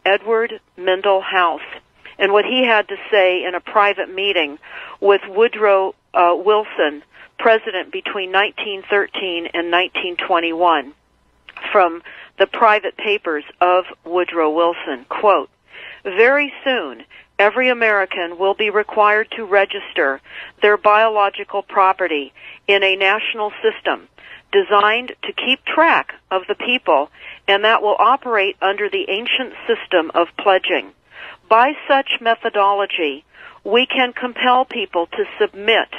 Edward Mendell House and what he had to say in a private meeting with Woodrow Wilson, president between 1913 and 1921, from the private papers of Woodrow Wilson. Quote, "Very soon, every American will be required to register their biological property in a national system designed to keep track of the people, and that will operate under the ancient system of pledging. By such methodology, we can compel people to submit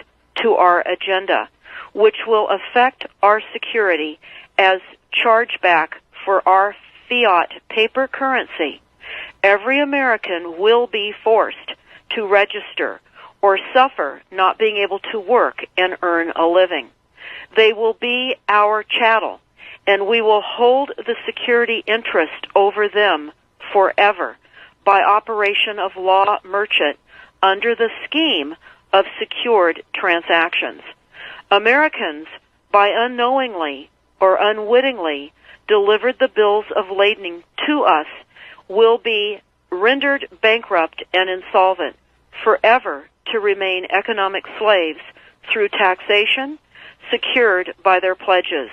to our agenda, which will affect our security as chargeback for our fiat paper currency. Every American will be forced to register or suffer not being able to work and earn a living. They will be our chattel, and we will hold the security interest over them forever by operation of law merchant under the scheme of secured transactions. Americans, by unknowingly or unwittingly delivered the bills of lading to us, will be rendered bankrupt and insolvent, forever to remain economic slaves through taxation secured by their pledges.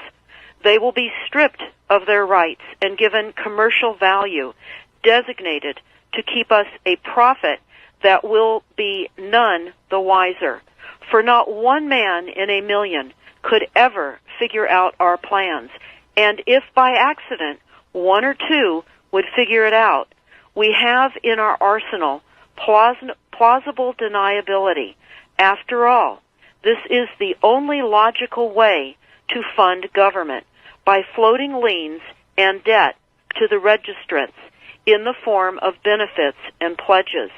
They will be stripped of their rights and given commercial value, designated to keep us a profit that will be none the wiser. For not one man in a million could ever figure out our plans, and if by accident one or two would figure it out, we have in our arsenal plausible deniability. After all, this is the only logical way to fund government, by floating liens and debt to the registrants in the form of benefits and pledges.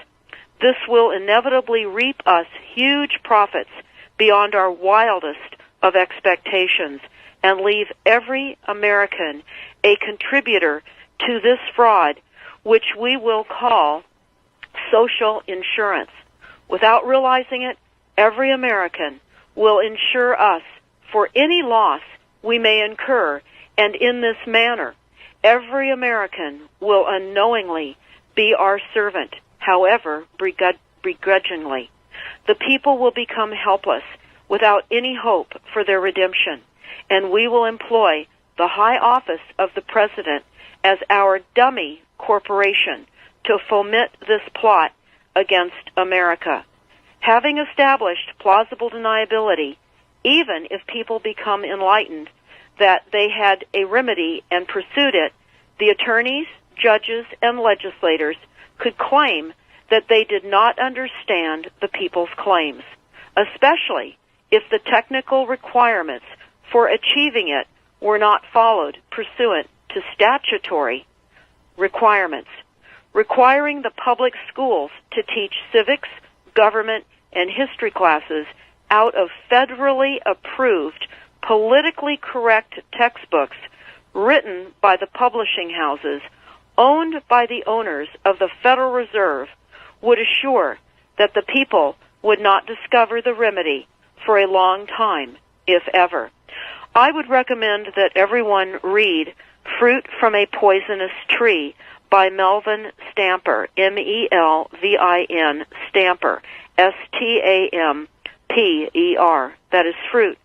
This will inevitably reap us huge profits beyond our wildest of expectations and leave every American a contributor to this fraud, which we will call social insurance. Without realizing it, every American will insure us for any loss we may incur, and in this manner, every American will unknowingly be our servant, however begrudgingly. The people will become helpless, without any hope for their redemption, and we will employ the high office of the President as our dummy corporation to foment this plot against America. Having established plausible deniability, even if people become enlightened that they had a remedy and pursued it, the attorneys, judges, and legislators could claim that they did not understand the people's claims, especially if the technical requirements for achieving it were not followed pursuant to statutory requirements, requiring the public schools to teach civics, government, and history classes out of federally approved, politically correct textbooks written by the publishing houses owned by the owners of the Federal Reserve would assure that the people would not discover the remedy for a long time, if ever. I would recommend that everyone read Fruit from a Poisonous Tree by Melvin Stamper, Melvin Stamper, Stamper. That is Fruit